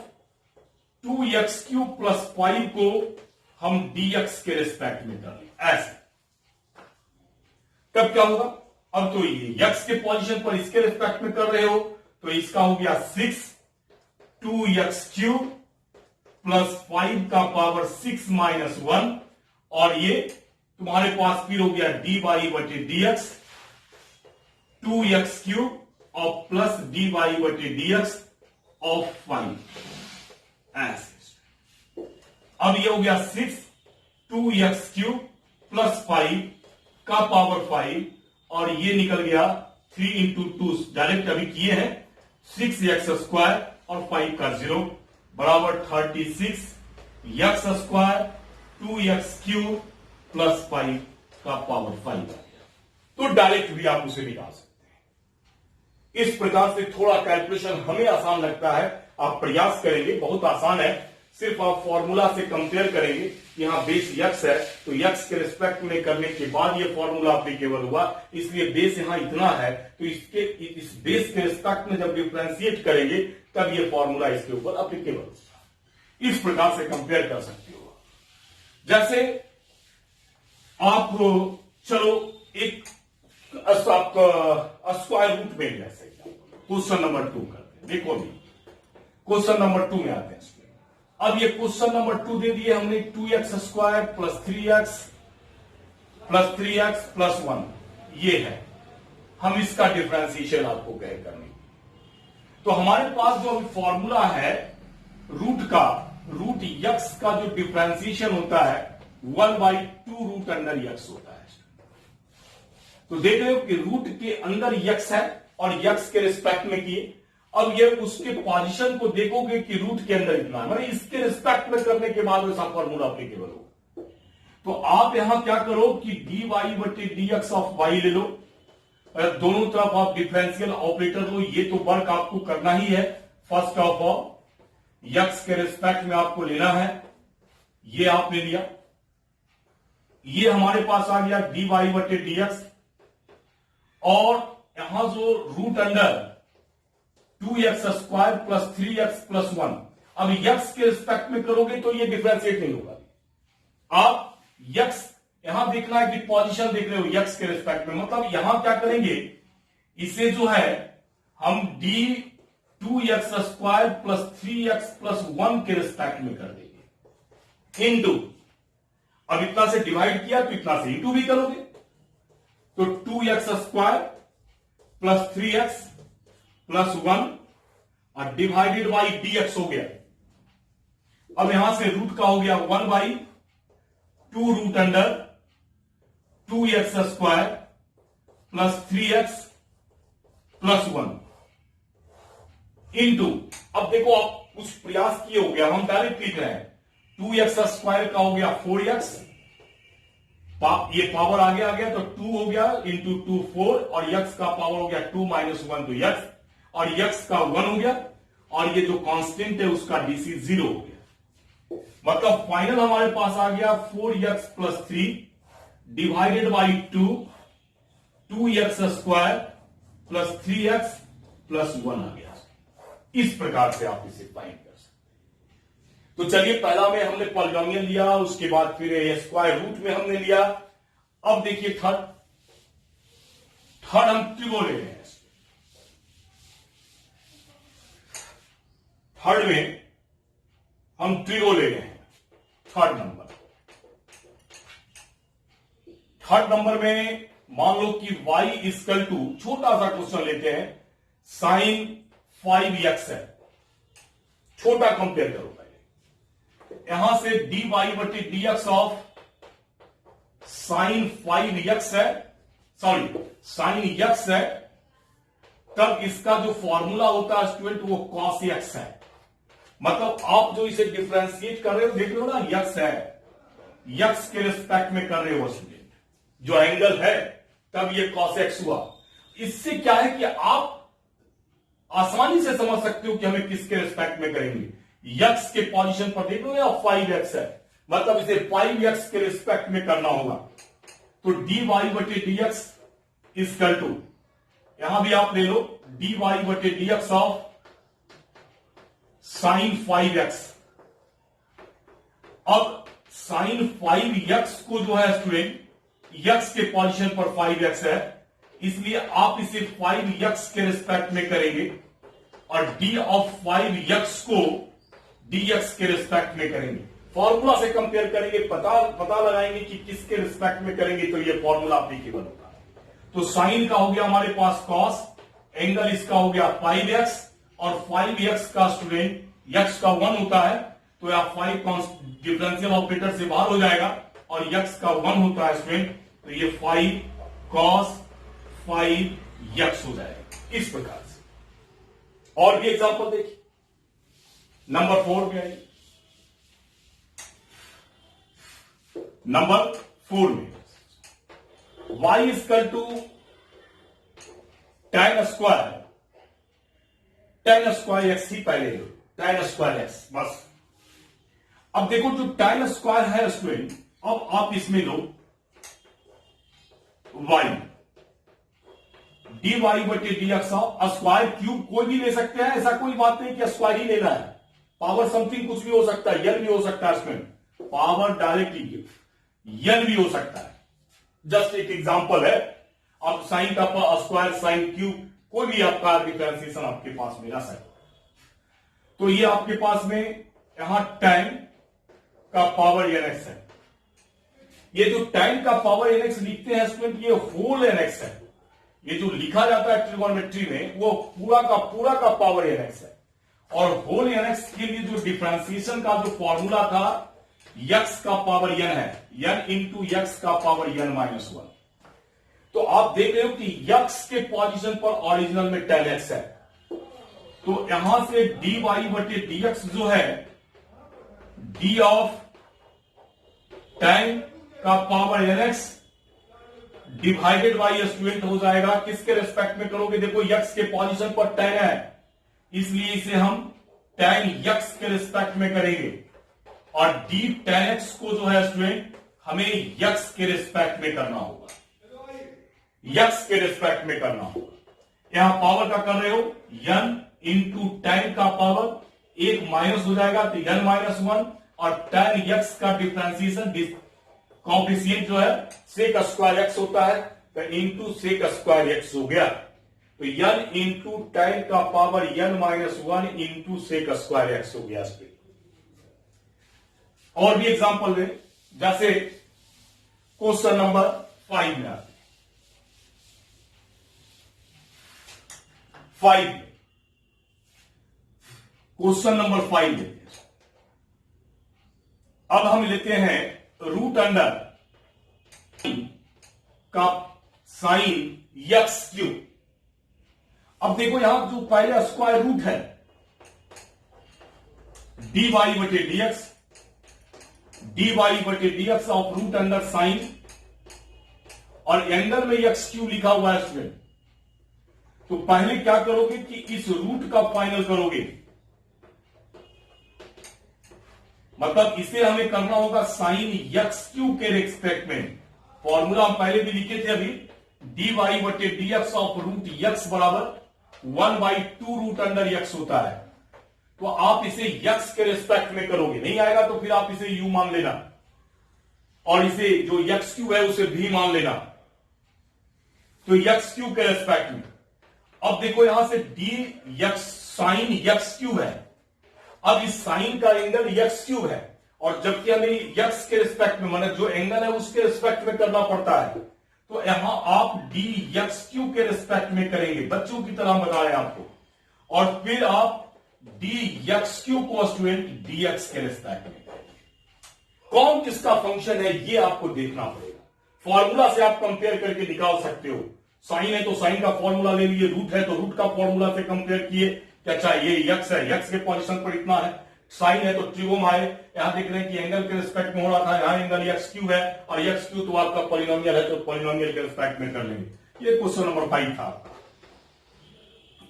2x³ प्लस 5 को हम dx के रिस्पेक्ट में कर लिए। ऐसे तब क्या होगा, अब तो ये यक्स के पोजीशन पर इसके रिस्पेक्ट में कर रहे हो तो इसका हो गया 6 2x³ प्लस 5 का पावर 6 माइनस 1, और ये तुम्हारे पास फिर हो गया dy/dx 2x³ और प्लस dy/dx ऑफ 5। ऐसे अब ये हो गया 6 2x³ प्लस 5 का पावर 5, और ये निकल गया 3 इंटू 2 डायरेक्ट अभी किए हैं 6x² और 5 का 0 बराबर 36 x² 2x³ प्लस 5 का पावर 5 आ गया। तो डायरेक्ट भी आप उसे निकाल सकते हैं। इस प्रकार से थोड़ा कैलकुलेशन हमें आसान लगता है, आप प्रयास करेंगे, बहुत आसान है। सिर्फ आप फॉर्मूला से कंपेयर करेंगे, यहां बेस यक्स है तो यक्स के रिस्पेक्ट में करने के बाद ये फॉर्मूला एप्लीकेबल हुआ, इसलिए बेस यहां इतना है तो इस बेस के रिस्पेक्ट में जब डिफरेंशिएट करेंगे तब ये फॉर्मूला इसके ऊपर एप्लीकेबल होगा। इस प्रकार से कंपेयर कर सकते हो। जैसे आप चलो एक स्क्वायर रूट में जैसे क्वेश्चन नंबर 2 करते हैं। देखो अभी क्वेश्चन नंबर 2 में आते हैं। अब ये क्वेश्चन नंबर 2 दे दिए हमने 2x² प्लस 3x प्लस 1, ये है, हम इसका डिफरेंशिएशन आपको कहे करने। तो हमारे पास जो अभी फॉर्मूला है रूट यक्स का जो डिफरेंशिएशन होता है 1/2 रूट अंडर यक्स होता है। तो देख रहे हो कि रूट के अंदर यक्स है और यक्स के रिस्पेक्ट में किए। अब ये उसके पोजीशन को देखोगे कि रूट के अंदर इतना है, मतलब इसके रिस्पेक्ट में करने के बाद वैसा फॉर्मूला एप्लीकेबल होगा। तो आप यहां क्या करो कि dy/dx ऑफ y ले लो, दोनों तरफ आप डिफरेंशियल ऑपरेटर लो, ये तो वर्क आपको करना ही है। फर्स्ट ऑफ ऑल यक्स के रिस्पेक्ट में आपको लेना है, ये आपने लिया, ये हमारे पास आ गया dy/dx, और यहां जो root under 2x² plus 3x plus 1, अब यक्स के रिस्पेक्ट में करोगे तो ये डिफरेंशिएट नहीं होगा। आप यक्स यहां देखना है कि पोजीशन देख रहे हो यक्स के रिस्पेक्ट में, मतलब यहां क्या करेंगे, इसे जो है हम d2x² प्लस 3x प्लस 1 के रिस्पेक्ट में कर देंगे इनटू, अब इतना से डिवाइड किया तो इतना से इंटू भी करोगे, तो 2x² प्लस 3x प्लस 1 और डिवाइडेड बाई dx हो गया। अब यहां से रूट का हो गया 1/2 root under 2x² plus 3x plus 1 into, अब देखो आप कुछ प्रयास किए हो गया, हम डायरेक्ट लिख रहे हैं 2x² का हो गया 4x, ये पावर आगे आ गया तो 2 हो गया इंटू 2 4, और यक्स का पावर हो गया 2 माइनस 1 तो यक्स, और यक्स का 1 हो गया, और ये जो कांस्टेंट है उसका डीसी 0 हो गया। मतलब फाइनल हमारे पास आ गया 4x plus 3 divided by 2x² plus 3x plus 1 आ गया। इस प्रकार से आप इसे फाइंड कर सकते। तो चलिए पहला में हमने पॉलिनोमियल लिया, उसके बाद फिर स्क्वायर रूट में हमने लिया। अब देखिए थर्ड हम ट्रिगो ले रहे हैं। थर्ड में हम ट्रिगो ले रहे हैं। थर्ड नंबर में मान लो कि y इक्वल टू, छोटा सा क्वेश्चन लेते हैं, साइन 5x है, छोटा कंपेयर करो पहले, यहां से dy/dx ऑफ साइन 5x है, सॉरी साइन x है, तब इसका जो फॉर्मूला होता है स्टूडेंट वो cos x है। मतलब आप जो इसे डिफरेंशिएट कर रहे हो, देख रहे हो ना, यक्स है, यक्स के रिस्पेक्ट में कर रहे हो स्टूडेंट, जो एंगल है तब ये cos x हुआ। इससे क्या है कि आप आसानी से समझ सकते हो कि हमें किसके रिस्पेक्ट में करेंगे। यक्स के पोजीशन पर देख लो, या 5x है, मतलब इसे 5x के रिस्पेक्ट में करना होगा। तो dy/dx इक्वल टू यहां भी आप ले लो dy बटे dx ऑफ साइन 5x। अब साइन 5x को जो है स्टूडेंट x के पोजीशन पर 5x है, इसलिए आप इसे 5x के रिस्पेक्ट में करेंगे और d ऑफ 5x को dx के रिस्पेक्ट में करेंगे। फॉर्मूला से कंपेयर करेंगे, पता लगाएंगे कि किसके रिस्पेक्ट में करेंगे तो ये फॉर्मूला एप्लीकेबल होता है। तो साइन का हो गया हमारे पास कॉस, एंगल इसका हो गया 5x और 5x का स्टूडेंट x का 1 होता है, तो यह 5 डिफरेंशियल ऑपरेटर से बाहर हो जाएगा और x का 1 होता है स्टूडेंट, तो ये 5 cos 5x हो जाएगा इस प्रकार से। और भी एग्जांपल देखिए, नंबर 4 में आइए। नंबर 4 में y equal to tan square x ही पहले लो, tan स्क्वायर x बस। अब देखो जो tan स्क्वायर है स्टूडेंट, अब आप इसमें लो y dy बटे dx ऑफ स्क्वायर क्यूब, कोई भी ले सकते हैं, ऐसा कोई बात नहीं कि स्क्वायर ही लेना है, पावर समथिंग कुछ भी हो सकता है, n भी हो सकता है, इसमें पावर डायरेक्टली n भी हो सकता है। जस्ट एक एग्जांपल है, आप साइन का स्क्वायर साइन क्यूब कोई भी आपका डिफरेंशिएशन आपके पास में आ सकता। तो ये आपके पास में यहां tan का पावर nx है, ये जो tan का पावर nx लिखते हैं स्टूडेंट, ये होल nx है। ये जो लिखा जाता है ट्रिगोनोमेट्री में वो पूरा का पावर nx है, और होल nx के लिए जो डिफरेंशिएशन का जो फॉर्मूला था x का पावर n है, n इंटू x का पावर n माइनस 1। तो आप देख रहे हो कि x के पोजीशन पर ओरिजिनल में tan x है, तो यहां से dy बटे dx जो है d ऑफ tan का power nx divided by student हो जाएगा, किसके रेस्पेक्ट में करोगे, देखो x के पोजीशन पर tan है, इसलिए इसे हम tan x के रिस्पेक्ट में करेंगे, और d tan x को जो है स्टूडेंट हमें x के रिस्पेक्ट में करना होगा, x के रिस्पेक्ट में करना होगा। यहां पावर का कर रहे हो n इंटू tan का पावर एक माइनस हो जाएगा तो n माइनस 1, और tan x का डिफरेंशिएशन कॉम्प्लिसिएंट जो है सेक स्क्वायर x होता है, तो इंटू सेक स्क्वायर x हो गया, तो n इंटू tan का power n minus 1 into sec square x हो गया इस पे। और भी एग्जांपल दें, जैसे क्वेश्चन नंबर 5 में आते, 5 क्वेश्चन नंबर 5 लेते हैं। अब हम लेते हैं रूट अंडर का साइन x क्यूब। अब देखो यहां जो पहले स्क्वायर रूट है dy बटे dx of root under sine, और एंगल में x क्यूब लिखा हुआ है स्टूडेंट, तो पहले क्या करोगे कि इस रूट का फाइनल करोगे, मतलब इसे हमें करना होगा साइन x क्यूब के रिस्पेक्ट में। फॉर्मूला हम पहले भी लिखे थे अभी, dy बटे dx ऑफ रूट x बराबर 1/2 रूट अंडर x होता है, तो आप इसे x के रिस्पेक्ट में करोगे, नहीं आएगा तो फिर आप इसे u मान लेना, और इसे जो x क्यूब है उसे v मान लेना, तो x क्यूब के रिस्पेक्ट में। अब देखो यहां से dx साइन x क्यूब है, अब इस साइन का एंगल x क्यूब है, और जबकि हमें x के रिस्पेक्ट में, मतलब जो एंगल है उसके रिस्पेक्ट में करना पड़ता है, तो यहां आप dx क्यूब के रिस्पेक्ट में करेंगे, बच्चों की तरह बताया आपको, और फिर आप dx क्यूब को स्टूडेंट dx के रिस्पेक्ट में करेंगे। कौन किसका फंक्शन है ये आपको देखना पड़ेगा, फॉर्मूला से आप कंपेयर करके निकाल सकते हो। साइन है तो साइन का फॉर्मूला ले लिए, रूट है तो रूट का फॉर्मूला से कंपेयर किए कि अच्छा ये x है, x के पोजीशन पर इतना है, साइन है तो ट्रिगोन आए, यहां देख रहे हैं कि एंगल के रिस्पेक्ट में हो रहा था, यहां एंगल x क्यूब है, और x क्यूब तो आपका पॉलिनोमियल है तो पॉलिनोमियल के रिस्पेक्ट में कर लेंगे। ये क्वेश्चन नंबर 5 था,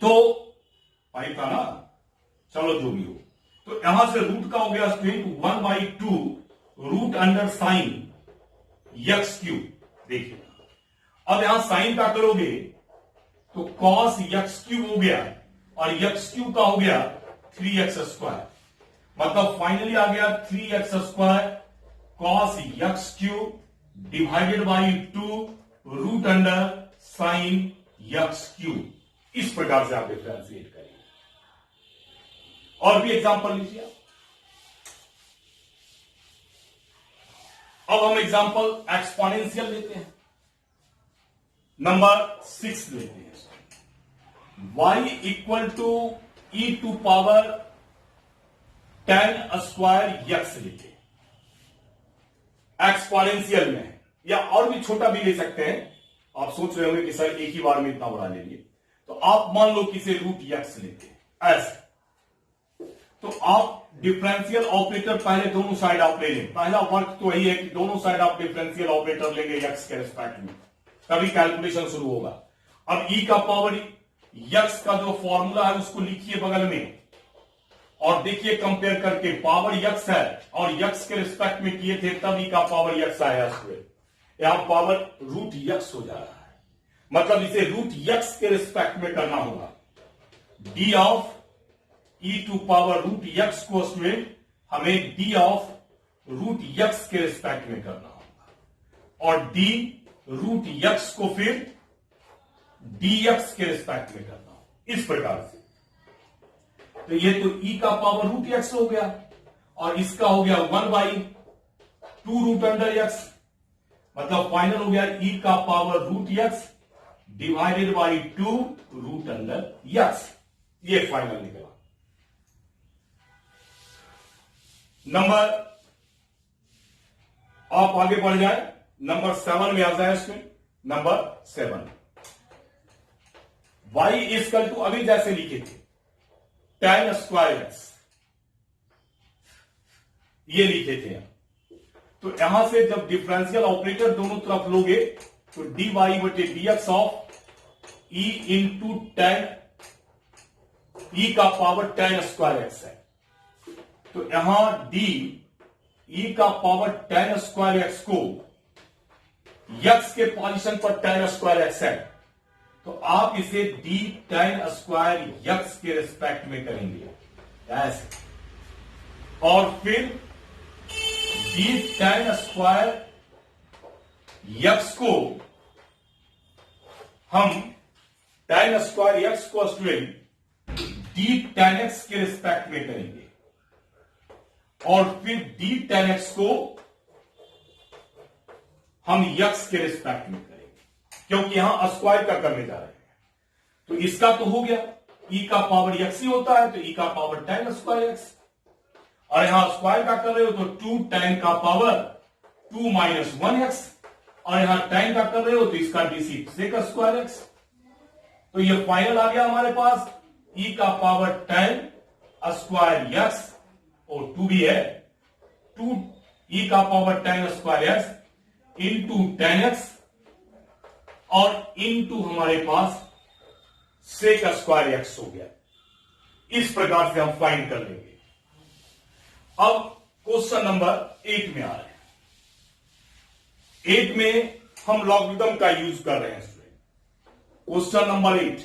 तो 5 था ना, चलो जो भी हो, तो यहां से रूट का हो गया student 1/2 root under sine x cube. देखिए अब यहां साइन का करोगे तो कॉस यक्स क्यूब हो गया और यक्स क्यूब का हो गया 3x²। मतलब फाइनली आ गया 3x² cos x cube divided by 2 root under sine x cube. इस प्रकार से आप डिफरेंशिएट करेंगे। और भी एग्जांपल लीजिए। अब हम एग्जांपल एक्सपोनेंशियल लेते हैं। नंबर 6 लेते हैं। y equal to e to power 10² x लेते हैं एक्सपोनेंशियल में, या और भी छोटा भी ले सकते हैं। आप सोच रहे होंगे कि सर एक ही बार में इतना बड़ा ले लिए, तो आप मान लो कि इसे रूट यक्स लेते हैं ऐसे। तो आप डिफरेंशियल ऑपरेटर पहले दोनों साइड आप ले लें। पहला वर्क तो वही है कि दोनों साइड आप डिफरेंशियल ऑपरेटर लेंगे यक्स के रिस्पेक्ट में, तभी कैलकुलेशन शुरू होगा। अब ई का पावर यक्स का जो फॉर्मूला है उसको लिखिए बगल में और देखिए कंपेयर करके, पावर यक्स है और यक्स के रिस्पेक्ट में किए थे तब ई का पावर यक्स आया स्क्वायर, यहां पावर रूट यक्स हो जा रहा है। मतलब इसे रूट यक्स के रिस्पेक्ट में करना होगा। D of e to power root x को स्टूडेंट हमें डी ऑफ रूट यक्स के रिस्पेक्ट में करना होगा और डी रूट यक्स को फिर dx के रिस्पेक्ट में करना हो। इस प्रकार से तो ये तो e का पावर रूट x हो गया और इसका हो गया 1/2 रूट अंडर x। मतलब फाइनल हो गया e का power root x divided by 2 root under x। ये फाइनल निकला। नंबर, आप आगे बढ़ जाए, नंबर 7 में आ जाए। इसमें नंबर 7 y इक्वल टू अभी जैसे लिखे थे 10² ये लिखे थे। तो यहां से जब डिफरेंशियल ऑपरेटर दोनों तरफ लोगे तो dy बटे dx of e into 10 e का पावर 10² है। तो यहां d e का पावर 10² को x के पोजीशन पर 10² है, तो आप इसे d 10² यक्स के रिस्पेक्ट में करेंगे ऐसे, और फिर d 10² यक्स को हम 10² यक्स को स्टूडेंट d 10x के रिस्पेक्ट में करेंगे और फिर d 10x को हम यक्स के रिस्पेक्ट में करेंगे, क्योंकि यहां स्क्वायर का करने जा रहे हैं। तो इसका तो हो गया e का पावर x ही होता है, तो e का पावर 10² x, और यहां स्क्वायर का कर रहे हो तो 2 10 का पावर 2 माइनस 1x, और यहां 10 का कर रहे हो तो इसका sec² x। तो ये फाइनल आ गया हमारे पास e का पावर 10² x और 2 भी है, 2 e का पावर 10² x इंटू 10x और इनटू हमारे पास sec² x हो गया। इस प्रकार से हम फाइंड कर लेंगे। अब क्वेश्चन नंबर 8 में आ रहे हैं। 8 में हम लॉगरिथम का यूज कर रहे हैं student. Question number 8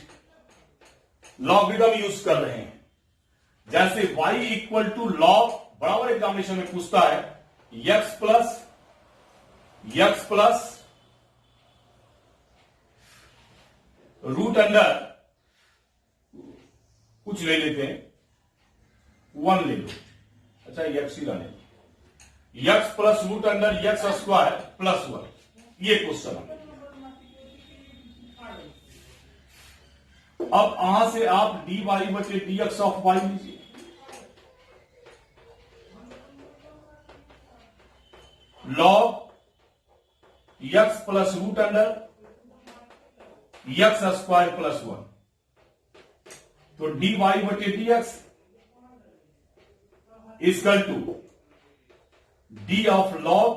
logarithm use कर रहे हैं। जैसे y इक्वल टू लॉग, बराबर एग्जामिनेशन में पूछता है x प्लस रूट अंडर, कुछ ले लेते हैं, 1 ले लो, अच्छा x ही रहने, x plus root under x² plus 1, ये क्वेश्चन है। अब यहां से आप dy बटे dx ऑफ y लीजिए। Log x plus root under x² plus 1, तो dy बटे dx equal to d of log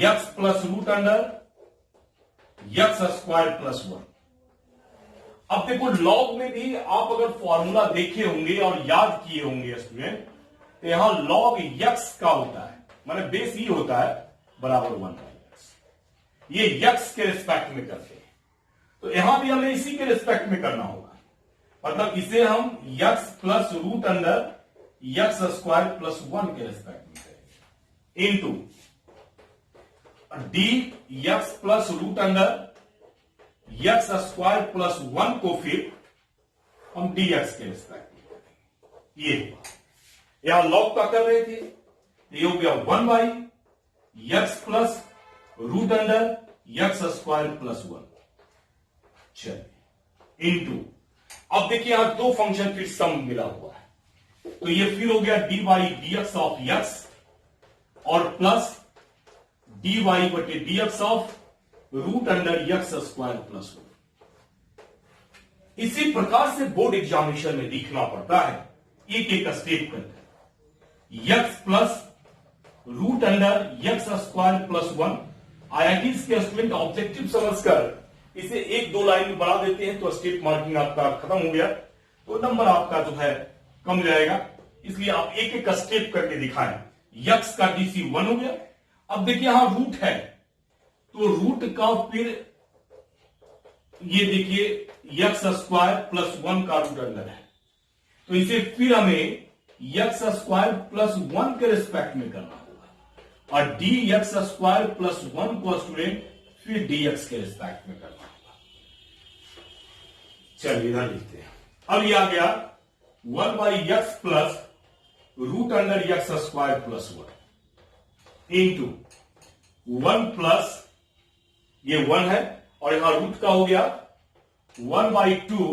x plus root under x² plus 1। अब देखो लॉग में भी आप अगर फॉर्मूला देखे होंगे और याद किए होंगे स्टूडेंट, तो यहां लॉग x का होता है, मतलब बेस ही होता है बराबर 1/x। ये x के रिस्पेक्ट में करते हैं। तो यहां भी हमें इसी के रिस्पेक्ट में करना होगा, मतलब इसे हम x plus root under x square plus 1 के रिस्पेक्ट में करेंगे into d x plus root under x square plus 1 को फिर हम डी एक्स के रिस्पेक्ट में करेंगे। ये यहां लॉग का कर रहे थे, ये हो गया 1 by x plus root under x square plus 1, चलिए इनटू, अब देखिए यहां दो फंक्शन फिर सम मिला हुआ है, तो ये फिर हो गया d by d x of x और प्लस डी वाई बटे d x of root under x square plus 1। इसी प्रकार से बोर्ड एग्जामिनेशन में लिखना पड़ता है, एक एक स्टेप करके x plus root under x square plus 1। IIT के स्टूडेंट ऑब्जेक्टिव समझकर इसे एक दो लाइन में बढ़ा देते हैं तो स्टेप मार्किंग आपका खत्म हो गया, तो नंबर आपका जो है कम जाएगा, इसलिए आप एक एक स्टेप करके दिखाएं। यक्स का डीसी 1 हो गया, अब देखिए यहां रूट है तो रूट का फिर ये देखिए यक्स स्क्वायर प्लस 1 का रूट अंडर है, तो इसे फिर हमें यक्स स्क्वायर प्लस 1 के रिस्पेक्ट में करना होगा और डी एक्स स्क्वायर प्लस 1 को स्टूडेंट फिर डी एक्स के रिस्पेक्ट में करना होगा। चलिए इधर लिखते हैं, अब ये आ गया 1 by x plus root under x square plus 1 into 1 plus ये 1 है और यहां रूट का हो गया 1 by 2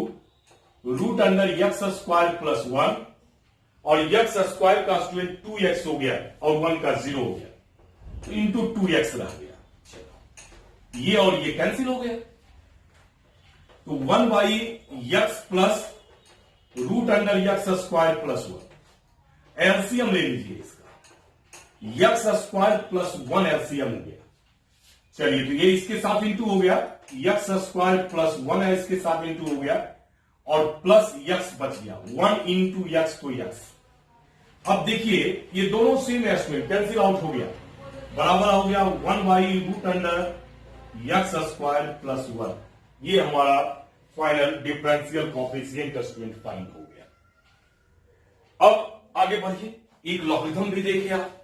root under x square plus 1 और यक्स स्क्वायर का स्टूडेंट 2x हो गया और 1 का 0 हो गया, तो इंटू 2x रह गया। चलो ये और ये कैंसिल हो गया, तो 1 by x plus root under x square plus 1। LCM ले लीजिए इसका, यक्स स्क्वायर प्लस 1 एलसीएम हो गया। चलिए तो ये इसके साथ इंटू हो गया, यक्स स्क्वायर प्लस 1 है इसके साथ इंटू हो गया और प्लस यक्स बच गया 1 इंटू यक्स तो यक्स। अब देखिए ये दोनों सेम एस्टिमेट कैंसिल आउट हो गया, बराबर हो गया 1 by root under x square plus 1। ये हमारा final differential coefficient student find हो गया। अब आगे बढ़िए, एक लॉगरिथम भी देखिए आप,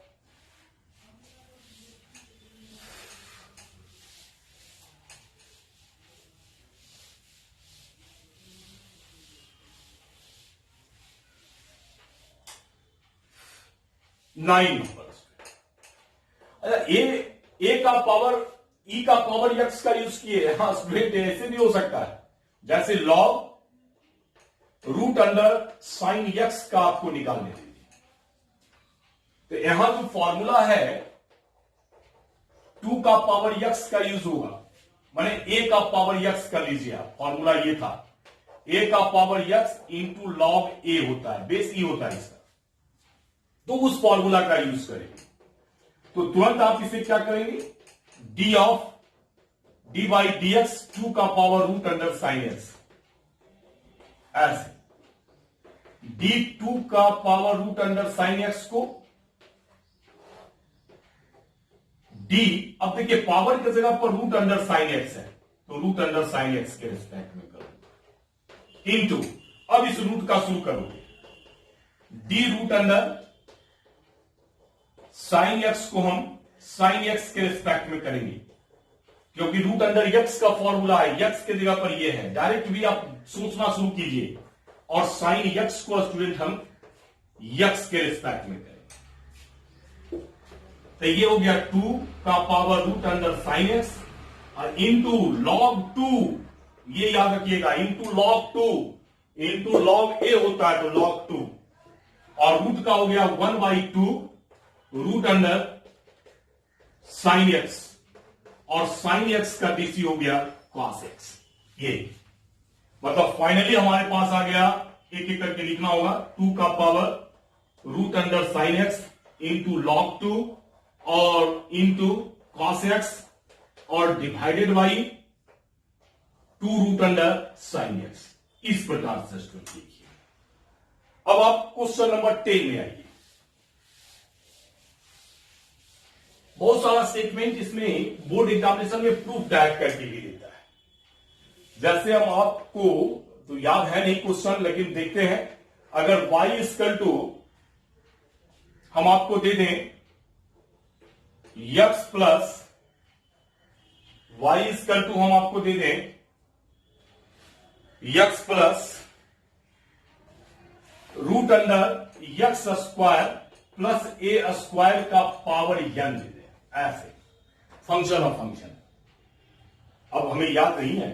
नाइन नंबर। अच्छा ए का पावर ई का पावर यक्स का यूज किए, हाँ स्टूडेंट ऐसे भी हो सकता है, जैसे log root under sine x का आपको निकालने दीजिए, तो यहां जो फॉर्मूला है 2 का पावर यक्स का यूज होगा, माने ए का पावर यक्स कर लीजिए आप, फॉर्मूला ये था ए का power x into log a होता है, बेस ई होता है इसका, तो उस फॉर्मूला का यूज करेंगे। तो तुरंत आप इसे क्या करेंगे, d of d by d x 2 का power root under sine x, ऐसे डी 2 का power root under sine x को डी, अब देखिए पावर की जगह पर रूट अंडर साइन एक्स है, तो रूट अंडर साइन एक्स के रिस्पेक्ट में करो इंटू, अब इस रूट का शुरू करोगे, d root under sine x को हम साइन एक्स के रिस्पेक्ट में करेंगे, क्योंकि रूट अंडर यक्स का फॉर्मूला है, यक्स के जगह पर ये है, डायरेक्ट भी आप सोचना शुरू कीजिए और साइन यक्स को स्टूडेंट हम यक्स के रिस्पेक्ट में करेंगे, तो ये हो गया 2 का power root under sine x और इंटू लॉग 2, ये याद रखिएगा, into log 2, into log a होता है तो लॉग 2 और रूट का हो गया 1 by 2 root under sine x और साइन एक्स का डीसी हो गया कॉस एक्स। ये मतलब फाइनली हमारे पास आ गया, एक एक करके लिखना होगा, 2 का power root under sine x into log 2 और इंटू कॉस एक्स और divided by 2 root under sine x. इस प्रकार से स्टूडेंट लिखिए। अब आप क्वेश्चन नंबर 10 में आइए। बहुत सारा स्टेटमेंट इसमें बोर्ड एग्जामिनेशन में प्रूफ डायरेक्ट करके भी देता है। जैसे हम आपको तो याद है नहीं क्वेश्चन, लेकिन देखते हैं। अगर y इक्वल टू हम आपको दे दें x plus y equal to हम आपको दे दें x plus root under x square plus a square का पावर n दे दें, ऐसे फंक्शन ऑफ फंक्शन। अब हमें याद नहीं है,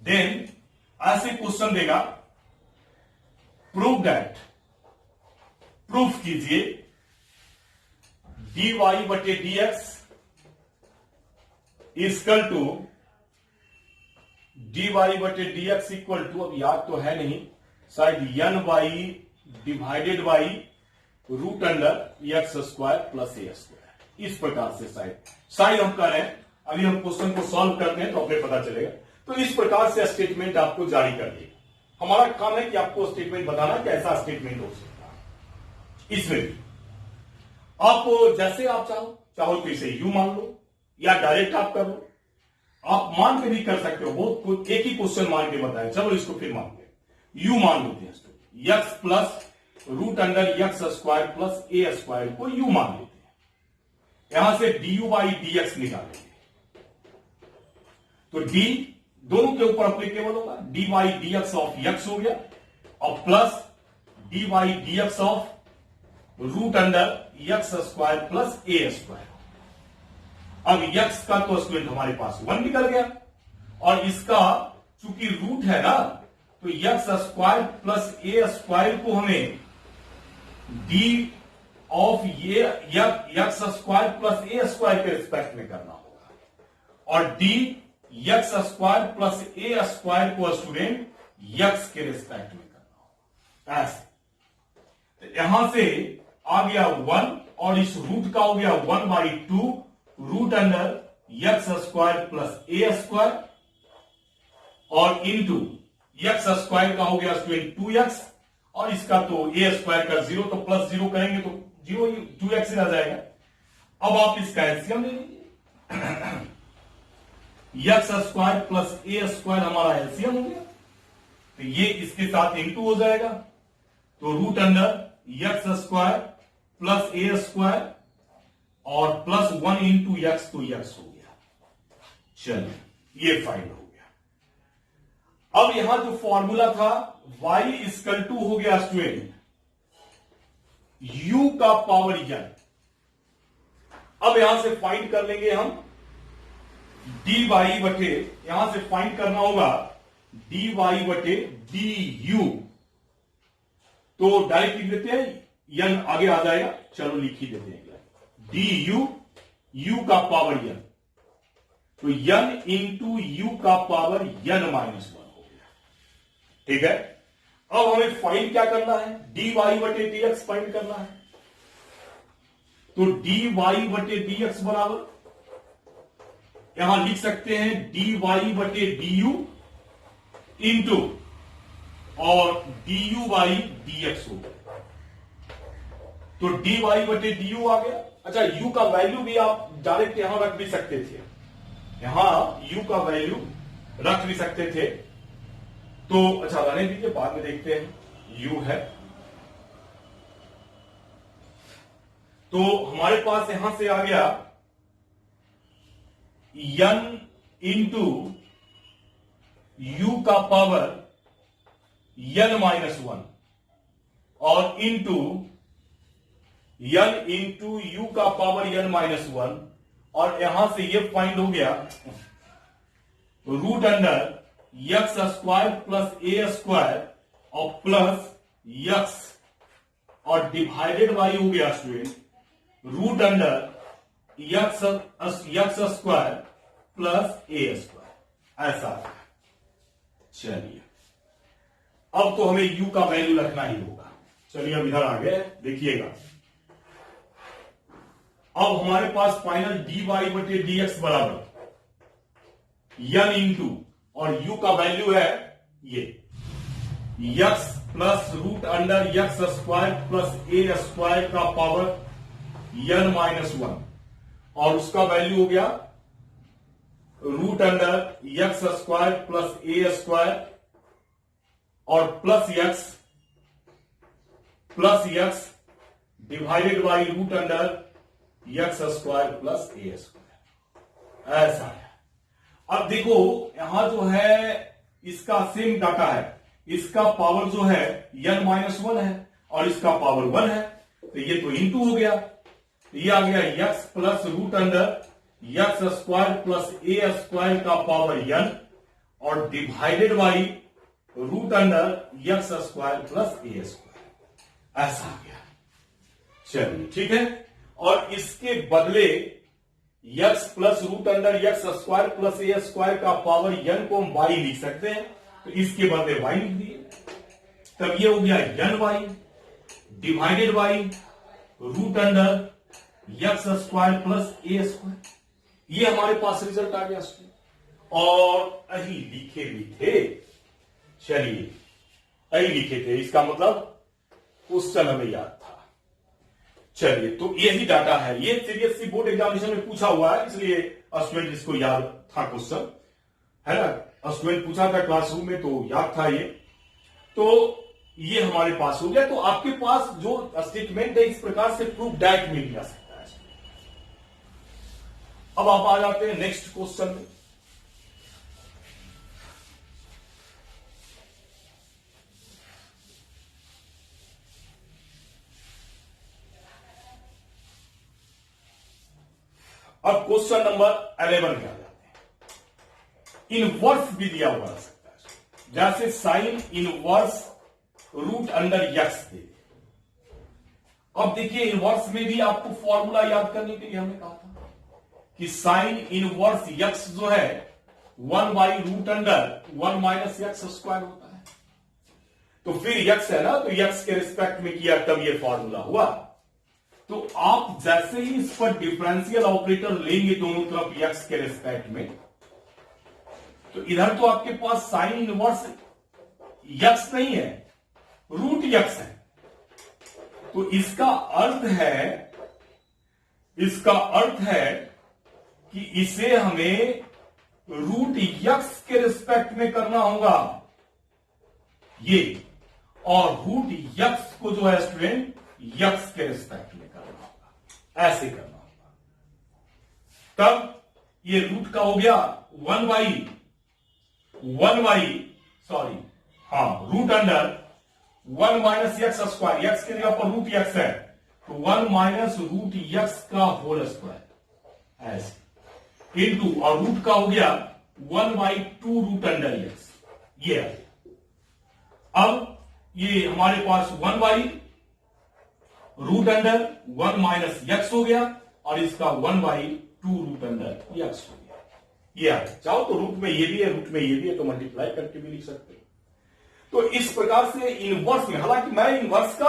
देन ऐसे क्वेश्चन देगा, प्रूव दैट, प्रूफ कीजिए dy बटे dx इक्वल टू dy बटे dx इक्वल टू, अब याद तो है नहीं शायद, n by divided by root under x square plus a square, इस प्रकार से शायद हम कर रहे हैं। अभी हम क्वेश्चन को सॉल्व करते हैं तो अपने पता चलेगा। तो इस प्रकार से स्टेटमेंट आपको जारी कर देगा। हमारा काम है कि आपको स्टेटमेंट बताना कि ऐसा स्टेटमेंट हो सकता है। इसमें भी आप जैसे आप चाहो तो इसे यू मान लो या डायरेक्ट आप कर लो, आप मान के भी कर सकते हो। बहुत एक ही क्वेश्चन मान के बताया, चलो इसको फिर मानते हैं। यू मान लेते हैं, x plus root under x square plus a square को यू मान लेते हैं। यहां से d u by d x निकालेंगे तो डी दोनों के ऊपर अप्लीकेबल होगा, d by d x of x हो गया और plus d by d x of root under x square plus a square. अब एक्स का तो स्टूडेंट हमारे पास 1 निकल गया और इसका चूंकि रूट है ना, तो x square plus a square को हमें डी ऑफ ये x square plus a square के रिस्पेक्ट में करना होगा और D x square plus a square को स्टूडेंट एक्स के रिस्पेक्ट में करना होगा, ऐसे। तो यहां से आ गया 1 और इस रूट का हो गया 1/2 root under x square plus a square और इनटू एक्स स्क्वायर का हो गया स्टूडेंट 2x और इसका तो ए स्क्वायर का 0, तो प्लस 0 करेंगे तो 0 2x ही रह जाएगा। अब आप इसका एलसीएम ले लीजिए, x square plus a square हमारा एलसीएम हो गया, तो ये इसके साथ इंटू हो जाएगा, तो root under x square plus a square और प्लस 1 इंटू एक्स, तो एक्स हो गया। चलिए ये फाइंड हो गया। अब यहां जो फॉर्मूला था y इक्वल टू हो गया स्टूडेंट u का पावर n। अब यहां से फाइंड कर लेंगे हम dy बटे, यहां से फाइंड करना होगा dy बटे du, तो डायरेक्ट लिख देते हैं, n आगे आ जाएगा, चलो लिख ही देते हैं du, u का पावर n, तो n इंटू u का पावर n माइनस 1 हो गया। ठीक है, अब हमें फाइंड क्या करना है, dy बटे dx फाइंड करना है, तो dy बटे dx बराबर यहां लिख सकते हैं dy बटे du इंटू और du बाई dx हो गया, तो dy बटे du आ गया। अच्छा, u का वैल्यू भी आप डायरेक्ट यहां रख भी सकते थे, यहां u का वैल्यू रख भी सकते थे, तो अच्छा रहने दीजिए, बाद में देखते हैं। u है तो हमारे पास यहां से आ गया n इंटू u का पावर n माइनस 1 और इंटू n इंटू u का पावर n माइनस 1 और यहां से ये फाइंड हो गया root under x square plus a square और प्लस एक्स और डिवाइडेड बाई हो गया स्टूडेंट root under x square plus a square, ऐसा। चलिए अब तो हमें u का वैल्यू रखना ही होगा। चलिए अब इधर आ गए, देखिएगा अब हमारे पास फाइनल dy बटे dx बराबर n इंटू और u का वैल्यू है ये x plus root under x square plus a square का पावर n माइनस 1 और उसका वैल्यू हो गया root under x square plus a square और plus x divided by root under x square plus a square, ऐसा है। अब देखो यहां जो है इसका सेम डाटा है, इसका पावर जो है n-1 है और इसका पावर 1 है, तो ये तो इनटू हो गया, ये आ गया x plus root under x square plus a square का पावर n और divided by root under x square plus a square, ऐसा आ गया। चलिए ठीक है, और इसके बदले x plus root under x square plus a square का पावर n को हम y लिख सकते हैं, तो इसके बदले y लिख दिए, तब ये हो गया n y divided by root under x square plus a square, ये हमारे पास रिजल्ट आ गया और अही लिखे भी थे। चलिए अही लिखे थे, इसका मतलब क्वेश्चन हमें याद था। चलिए तो यही डाटा है, ये सीरियसली बोर्ड एग्जामिनेशन में पूछा हुआ है, इसलिए स्टूडेंट इसको याद था क्वेश्चन, है ना, स्टूडेंट पूछा था क्लासरूम में तो याद था ये, तो ये हमारे पास हो गया। तो आपके पास जो स्टेटमेंट है इस प्रकार से प्रूफ डायरेक्ट मिल जा सकता है। अब आप आ जाते हैं नेक्स्ट क्वेश्चन में। अब क्वेश्चन नंबर 11 में आ जाते हैं। इनवर्स भी दिया हुआ सकता है, जैसे sine inverse root under x दे। अब देखिए इनवर्स में भी आपको फॉर्मूला याद करने के लिए हमने कहा था कि साइन इनवर्स यक्स जो है 1 by root under 1 minus x square होता है। तो फिर यक्स है ना, तो यक्स के रिस्पेक्ट में किया तब ये फॉर्मूला हुआ। तो आप जैसे ही इस पर डिफरेंशियल ऑपरेटर लेंगे दोनों तरफ यक्स के रिस्पेक्ट में, तो इधर तो आपके पास साइन इनवर्स यक्स नहीं है, रूट यक्स है। तो इसका अर्थ है कि इसे हमें रूट यक्स के रिस्पेक्ट में करना होगा ये, और रूट यक्स को जो है स्टूडेंट यक्स के रिस्पेक्ट में करना होगा, ऐसे करना होगा। तब ये रूट का हो गया 1 root under 1 minus x square, x के जगह पर रूट यक्स है तो 1 माइनस रूट यक्स का होल स्क्वायर ऐसे इंटू, और रूट का हो गया 1/2 रूट अंडर यक्स, ये है। अब ये हमारे पास 1 by root under 1 minus x हो गया और इसका 1/2 रूट अंडर यक्स हो गया, ये आ गया। चाहो तो रूट में ये भी है, रूट में ये भी है, तो मल्टीप्लाई करके भी लिख सकते हो। तो इस प्रकार से इनवर्स में, हालांकि मैं इनवर्स का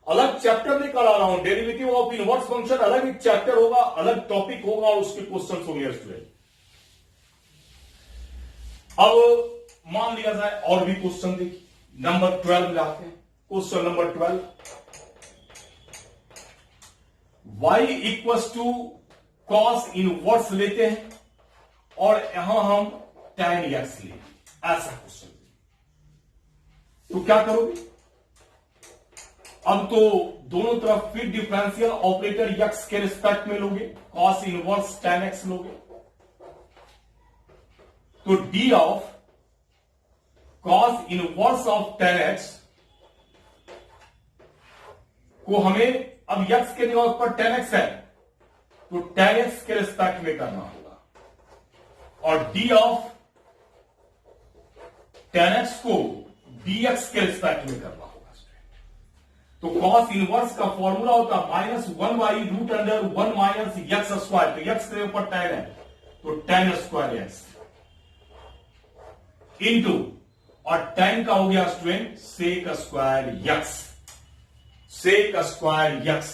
अलग चैप्टर लेकर आ रहा हूं, डेरिवेटिव ऑफ इनवर्स फंक्शन अलग एक चैप्टर होगा, अलग टॉपिक होगा और उसके क्वेश्चन होंगे स्टूडेंट। अब मान लिया जाए और भी क्वेश्चन देखिए, नंबर 12 में आते हैं। Question number 12, y equals to cos inverse लेते हैं और यहां हम tan x लेंगे, ऐसा क्वेश्चन। तो क्या करोगे? अब तो दोनों तरफ फिर डिफरेंशियल ऑपरेटर यक्स के रिस्पेक्ट में लोगे, कॉस इनवर्स tan x लोगे, तो d of cos inverse of tan x को हमें, अब यक्स के जगह पर tan x है तो tan x के रिस्पेक्ट में करना होगा, और d ऑफ tan x को dx के रिस्पेक्ट में करना होगा। तो कॉस इनवर्स का फॉर्मूला होता है -1 by root under 1 minus x square, तो यक्स के ऊपर tan है तो tan स्क्वायर एक्स इंटू, और tan का हो गया student sec square x, sec square x,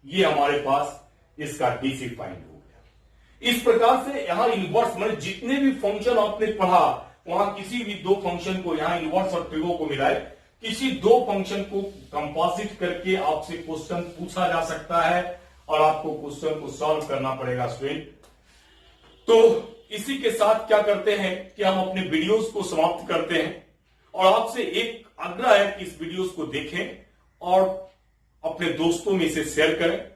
ये हमारे पास इसका डीसी फाइंड हो गया। इस प्रकार से यहां इनवर्स मतलब जितने भी फंक्शन आपने पढ़ा वहां किसी भी दो फंक्शन को, यहां इनवर्स और ट्रिगो को मिलाए, किसी दो फंक्शन को कंपोजिट करके आपसे क्वेश्चन पूछा जा सकता है और आपको क्वेश्चन को सॉल्व करना पड़ेगा स्टूडेंट। तो इसी के साथ क्या करते हैं कि हम अपने वीडियोस को समाप्त करते हैं और आपसे एक आग्रह है कि इस वीडियोस को देखें और अपने दोस्तों में इसे शेयर करें,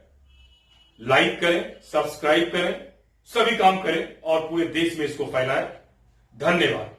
लाइक करें, सब्सक्राइब करें, सभी काम करें और पूरे देश में इसको फैलाएं। धन्यवाद।